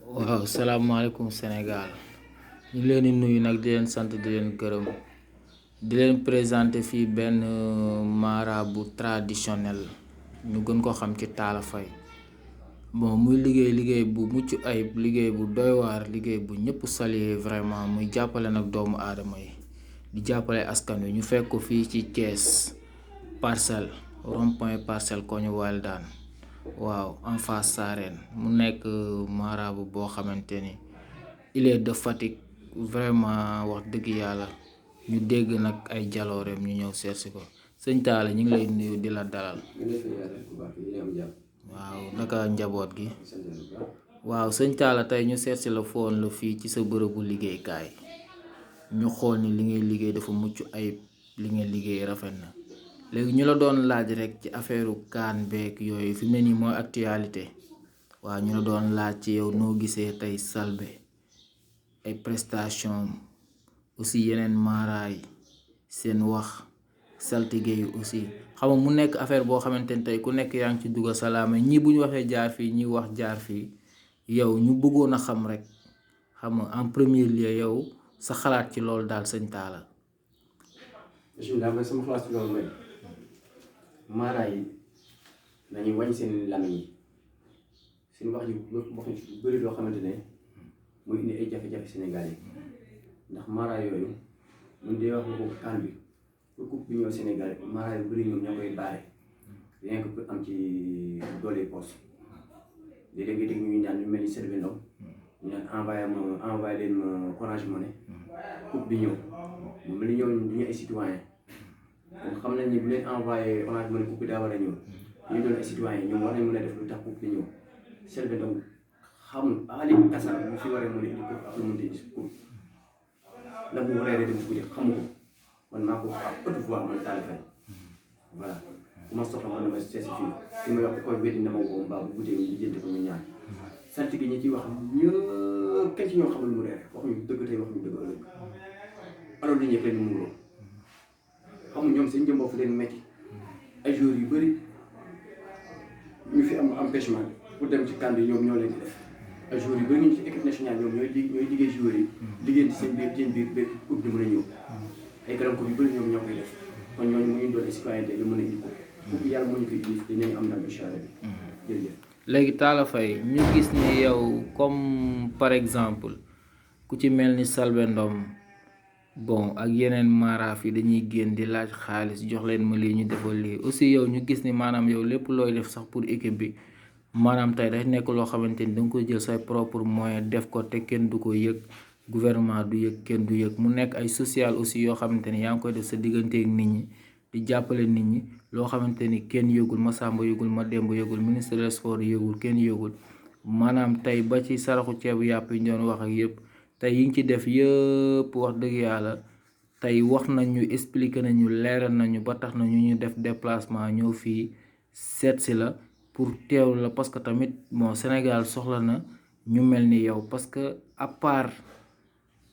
waaw salaamaaleykum Sénégal ñu ngi leen di nuyu nag di leen sant di leen gërëm di leen présenter fii benn marabout traditionnel ñu gën ko xam ci Talla Faye bon muy liggéey bu mucc ayib liggéey bu doy waar liggéey bu ñëpp saluer vraiment muy jàppale nag doomu aadama yi di jàppale askan wi ñu fekk ko fii ci Thiès Parcelles rond-point Parcelles koñu Waldaan waaw en face Sarène mu nekk marabout boo xamante ni il est de Fatick vraiment wax dëgg yàlla ñu dégg nag ay jalooreem ñu ñëw seetsi ko sëñ Talla ñu ngi lay nuyu di la dalal. waaw naka njaboot gi. waaw sëñ Talla tey ñu seetsi la foon la fii ci sa bërëbu liggéeykaay ñu xool ni li ngay liggéey dafa mucc ayib li ngay liggéey rafet na léegi ñu la doon laaj rek ci affaire kaan beeg yooyu fi mu ne nii mooy actualité waaw ñu la doon laaj ci yow noo gisee tey Selbé ay prestation aussi yeneen maaraay seen wax saltige yi aussi xam nga mu nekk affaire boo xamante ni tey ku nekk yaa ngi ci dugg salaama ñii bu ñu waxee jaar fii ñi wax jaar fii yow ñu bëggoon a xam rek xam nga en premier lieu yow sa xalaat ci loolu daal sëñ Talla. bisimilah man sama xalaat ci loolu mooy maaraay yi nañuy wàññi seen làmmiñ yi seen wax ji wax ci bëri loo xamante ne muy indi ay jafe-jafe Sénégal yi ndax maaraay yooyu mun dee wax nga ko kaan bi pour coupe bi ñëw Sénégal maaraay yu bëri ñoom ñoo koy baare rien que pour am ci doole poos léeg-léeg nga dégg ñuy ñaan ñu mel ni Selbé Ndom ñu naan envoyé leen ma Orange Money coupe bi ñëw mu mel ni ñoom du ñu ay citoyen kon xam nañ ni bu leen envoyé Orange Money coupe bi daa war a ñëw ñu doon ay citoyen ñoom war nañ mën a def lu tax coupe bi ñëw Selbé Ndom xam Aliou Kassar bu fi waree mën a indi coupe ak lu mu indi coupe ndax bu waree dem coupe xamu ko man maa ko à haute voix man Talla Faye voilà ku ma soxla man dama seesi fii li may wax koy weddi dama woo mbaa bu guddee ñu jënd ko ñu ñaan saltige ñi ciy wax ñëpp kenn ci ñoo xamul mu reer waxuñu dëgg tey waxuñu dëgg ëllëg alors li ñëpp lañu muuroo xamu ñoom seen jëm bopp leen metti ay jours yu bëri ñu fi am empêchement pour dem ci kànd yi ñoom ñoo leen di def ay jours yu bëri ñu ci équipe nationale ñoom ñooy liggéey joueurs yi liggéey ci seen biir ba coupe di mën a ñëw ay garam ko yu bëri ñoom ñoo koy def kon ñooñu mu ñu doon ay citoyenneté yu mën a indi coupe yàlla moo ñu koy indi dinañ am ndam incha allah jërëjëf. léegi Talla Faye ñu gis ni yow comme par exemple ku ci mel ni Selbé Ndom bon ak yeneen maraaf yi dañuy génn di laaj xaalis jox leen ma lii ñu defal lii aussi yow ñu gis ni maanaam yow lépp looy def sax pour équipe bi maanaam tey day nekk loo xamante ni da nga koy jël say propre moyen def ko te kenn du ko yëg gouvernement du yëg kenn du yëg mu nekk ay social aussi yoo xamante ni yaa ngi koy def sa digganteeg nit ñi di jàppale nit ñi loo xamante ni kenn yëgul ma Samba yëgul ma Demba yëgul ministre des sports yëgul kenn yëgul maanaam tey ba ci saraxu ceebu yàpp yi ñu doon wax ak yëpp tey yi ngi ci def yëpp wax dëgg yàlla tey wax nañu expliquer nañu leeral nañu ba tax nañu ñu def déplacement ñëw fii seet si la pour teew la parce que tamit bon Sénégal soxla na ñu mel ni yow parce que à part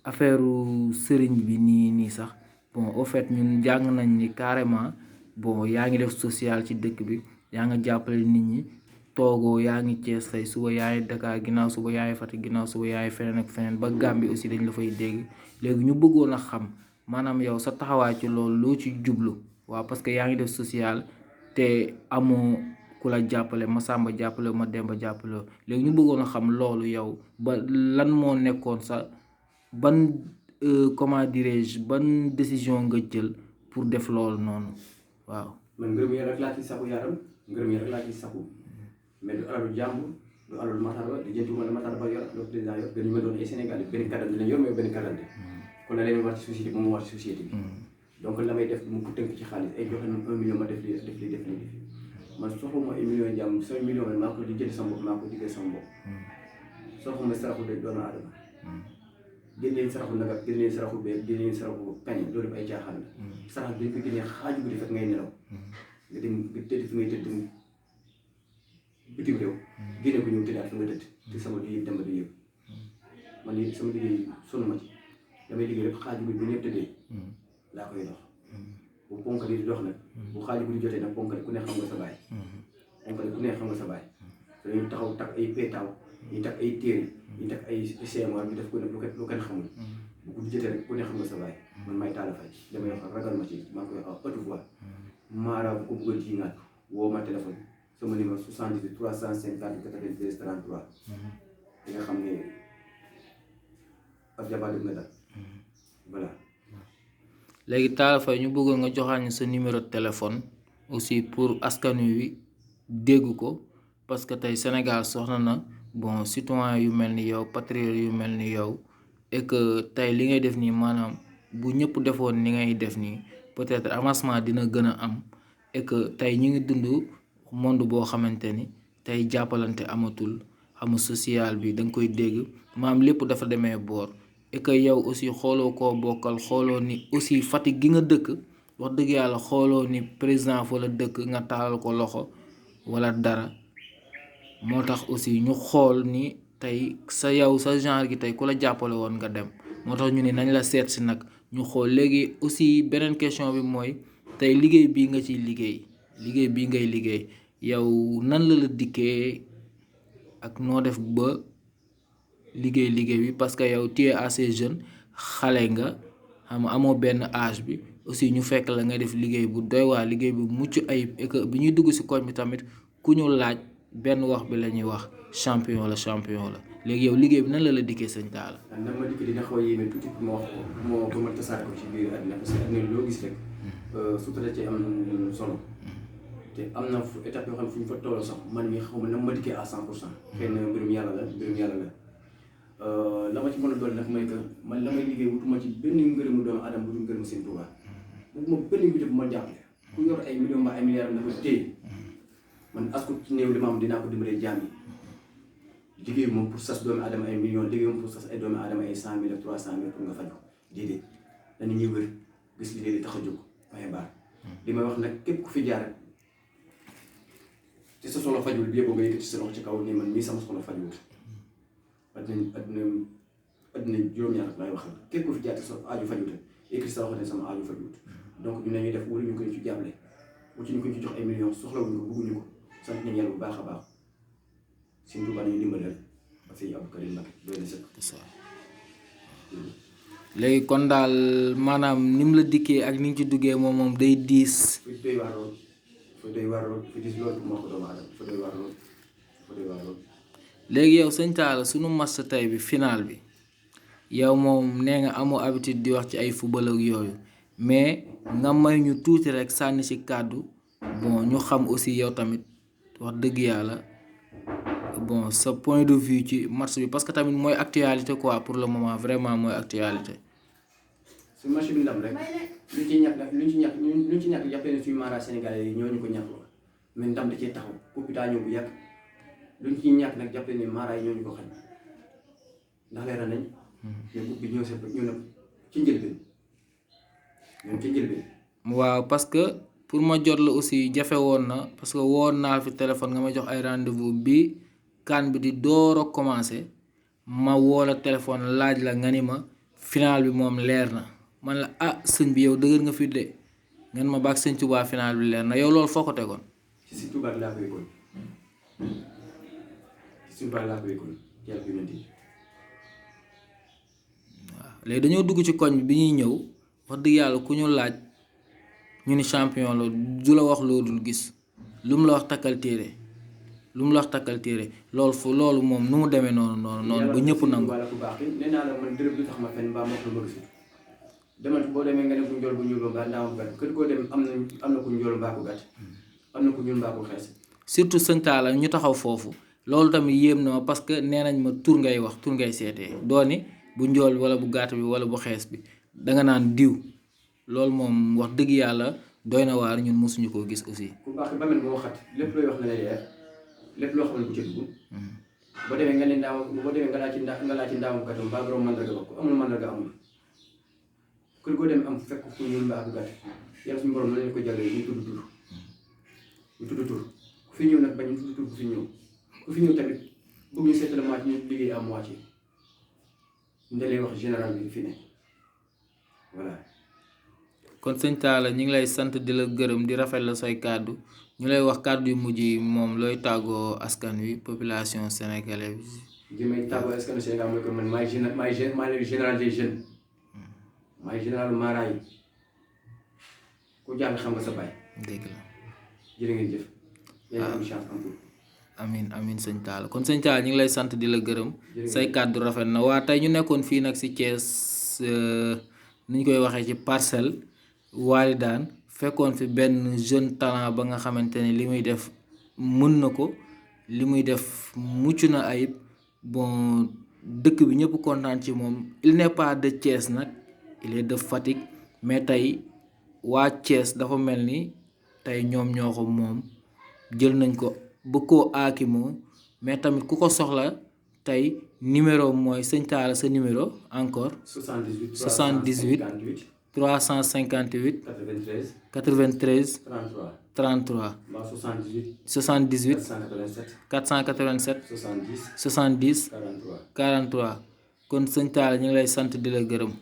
affaire sëriñ bi nii sax bon au fait ñun jàng nañ ni carrément bon yaa ngi def social ci dëkk bi yaa nga jàppale nit ñi toogoo yaa ngi Thiès tey suba yaay Dakar ginnaaw suba yaay Fatick ginnaaw suba yaay feneen ak feneen ba Gambie aussi dañ la fay dégg léegi ñu bëggoon a xam maanaam yow sa taxawaay ci loolu loo ci jublu waaw parce que yaa ngi def social te amoo ku la jàppale ma Samba jàppale ma Demba jàppale léegi ñu bëggoon a xam loolu yow ba lan moo nekkoon sa ban comment dirais-je ban décision nga jël pour def loolu noonu waaw. man ngërëm yàlla rek laa ci saxu yaram ngërëm yàlla rek laa ci saxu mais du alalu jàmbur du alalu Matar Ba di jëntu wala Matar Ba yor le président yor gën ñu ma doon ay Sénégal benn carte lañ yor mais benn carte kon la leen war ci société bi moom war ci société bi donc la may def mu ko tënk ci xaalis ay joxe na 1 million ma def lii man soxuma ay millions jàmm 5 millions man maa ko di jënd sama bopp maa ko diggee sama bopp soxuma saraxu de doomu aadama génneen saraxu nag ak génneen saraxu beeg génneen saraxu kañ loolu def ay caaxaan la sarax bi dañ ko génnee xaaju guddi fekk ngay nelaw nga dem nga tëdd fi ngay tëdd bitim réew génne ko ñëw tëddaat fi nga tëdd te sama liggéey dama di yëpp man ni sama liggéey sonn ma ci damay liggéey rek xaaju guddi bu ñëpp tëddee laa koy dox bu ponk di dox nag bu xaaju guddi jotee nag ponk ku ne xam nga sa baay ponk ku ne xam nga sa baay dañuy taxaw takk ay pétaaw ñu takk ay téere ñu takk ay seemoir ñu def ko nag lu kenn xamul bu ko jotee rek ku ne xam nga sa baay man may Talla Faye damay wax ragal ma ci maa koy wax haute voix Mara bu ko bëggoon ci ngaat woo ma téléphone sama numéro 78 350 93 33 di nga xam ne ab jabaar def nga dal voilà. léegi Talla Faye ñu bëggoon nga joxaat ñu sa numéro de téléphone aussi pour askan wi dégg ko parce que tey Sénégal soxla na bon citoyen yu mel ni yow patriote yu mel ni yow et que tey li ngay def nii maanaam bu ñëpp defoon ni ngay def nii peut-être avancement dina gën a am et que tey ñu ngi dund monde boo xamante ni tey jàppalante amatul xamu social bi da nga koy dégg maam lépp dafa demee boor et que yow aussi xooloo koo bokkal xooloo ni aussi Fatick gi nga dëkk wax dëgg yàlla xooloo ni président fa la dëkk nga taalal ko loxo wala dara moo tax aussi ñu xool ni tey sa yow sa genre gi tey ku la jàppale woon nga dem moo tax ñu ne nañ la seet si nag ñu xool léegi aussi beneen question bi mooy tey liggéey bii nga ciy liggéey bii ngay liggéey yow nan la dikkee ak noo def ba liggéey bi parce que yow tu es assez jeune xale nga xam amoo benn âge bi aussi ñu fekk la nga def liggéey bu doy waa liggéey bu mucc ayib et que bi ñuy dugg ci koñ bi tamit ku ñu laaj benn wax bi la ñuy wax champion la léegi yow liggéey bi nan la dikkee sëñ Talla. nan ma dikk dina xaw a yéeme tuuti pour ma wax ko pour ma tasaare ko ci biir àddina parce que àddina loo gis rek surtout da ci am solo te am na fu étape yoo xam ne fu ñu fa tolloo sax man mi xaw ma nan ma dikkee à 100%. xëy na mbirum yàlla la la ma ci mën a doon nag mooy que man la may liggéey wutuma ci benn ngërëmu doomu aadama bu dul ngërëmu seen Tuubaa wutuma benn mbir bu ma jàppale ku yor ay millions mbaa ay milliards na ko téye man asku ci néew li ma am dinaa ko dimbalee jaam yi liggéey moom pour sas doomu aadama ay millions liggéey moom pour sas ay doomu aadama ay 100 000 ak 300 000 pour nga faju déedéet dañu ñuy wër gis liggéey di tax a jóg waaye baax li may wax nag képp ku fi jaar te sa soxla fajul bi yëpp nga yëkkati sa loxo ci kaw nii man mii sama soxla fajul adduna juróom-ñaar laay waxal képp ku fi jaar te sa aaju fajul yëkkati sa loxo ne sama aaju fajul donc ñu ne ñuy def wala ñu ko ci jàppale wuti ñu ko ci jox ay millions soxlawuñu ko bëgguñu ko sant nañu yàlla bu baax a baax Sëñ Tuubaa dañuy dimbalal ak Sëñ Abdou Karim Mbacké doy na sëkk. léegi kon daal maanaam ni mu la dikkee ak ni nga ci duggee moom day diis. fi doy waar lool fi diis lool pour ma ko doomu aadama fa doy waar lool. léegi yow sëñ Talla sunu match tey bi final bi yow moom nee nga amoo habitude di wax ci ay football ak yooyu mais nga may ñu tuuti rek sànni ci kàddu bon ñu xam aussi yow tamit wax dëgg yàlla bon sa point de vue ci match bi parce que tamit mooy actualité quoi pour le moment vraiment mooy actualité. su match bi ndam rek luñ ci ñàkk jàppale ne suñu mara sénégalais yi ñoo ñu ko ñàkkloo mais ndam da cee taxaw coupe daa ñëw bu yàgg luñ ci ñàkk nag jàppale ne mara yi ñoo ñu ko xañ ndax leeral nañ. mais coupe bi ñëw na ci njëlbeen ñoom ci njëlbeen. waaw parce que pour ma jot la aussi jafe woon na parce que woon naa fi téléphone nga ma jox ay rendez-vous bi kan bi di door a commencé ma woo la téléphone laaj la nga ni ma final bi moom leer na man la sëñ bi yow dëgër nga fi de ngeen ma baag sëñ Tuubaa final bi leer na yow loolu foo ko tegoon. ci sëñ Tuubaa laa ko yëgoon yàlla bi yonent yi. waaw léegi dañoo dugg ci koñ bi ñuy ñëw wax dëgg yàlla ku ñu laaj ñu ni champion la du la wax loolu gis lu mu la wax takkal téere loolu moom nu mu demee noonu ba ñëpp nangu. yàlla ku baax ki nee naa la man dërëb du tax ma fenn mbaa mokk ma gisul demal boo demee nga ne ku njool bu ñuul mbaa ndaawam gàtt kër koo dem am na ku njool mbaa ku gàtt am na ku ñuul mbaa ku xees. surtout sëñ Talla ñu taxaw foofu loolu tamit yéem na ma parce que nee nañ ma tur ngay wax tur ngay seetee dooni bu njool bi wala bu gàtt bi wala bu xees bi danga naan diw loolu moom wax dëgg yàlla doy na waar ñun mosuñu koo gis aussi. ku baax ba mel moo xat lépp looy wax na la leer lépp loo xam ne bu ca dugg. boo demee nga ne boo demee nga laa ci ndaawam gàttam mbaa borom mandarga ba ku amul mandarga amul kër goo dem am fekk ku ñuul mbaa ku gàtt yàlla suñu borom noonu lañ ko jàllee ñu tudd tur ku fi ñëw nag bañ ñu tudd tur ku fi ñëw tamit bëgg ñu seetlu moitié ñu liggéey à moitié ndelee wax général bi fi ne voilà. kon sëñ Talla ñu ngi lay sant di la gërëm di rafet la say kàddu ñu lay wax kàddu yu mujj yi moom looy tàggoo askan wi population sénégalaise. li may tàggoo askan wi Sénégal mooy que man maay le général des jeunes maay général Mara yi ku jàng xam nga sa baay. dëgg la. jërë ngeen jëf. yàlla am chance am tout. amin sëñ Talla kon sëñ Talla ñu ngi lay sant di la gërëm. say kàddu rafet na waa tey ñu nekkoon fii nag si Thiès ni ñu koy waxee ci Parcelles Walidane fekkoon fi benn jeune talent ba nga xamante ne li muy def mën na ko li muy def mucc na ayib bon dëkk bi ñëpp kontaan ci moom il n'est pas de Thiès nag il est de Fatick mais tey waa Thiès dafa mel ni tey ñoom ñoo ko moom jël nañ ko bëgg koo aakimoo mais tamit ku ko soxla tey numéro mooy sëñ Talla sa numéro encore. 78 358 93 33 78 487 70 43 kon sëñ Talla ñu ngi lay sant di la gërëm.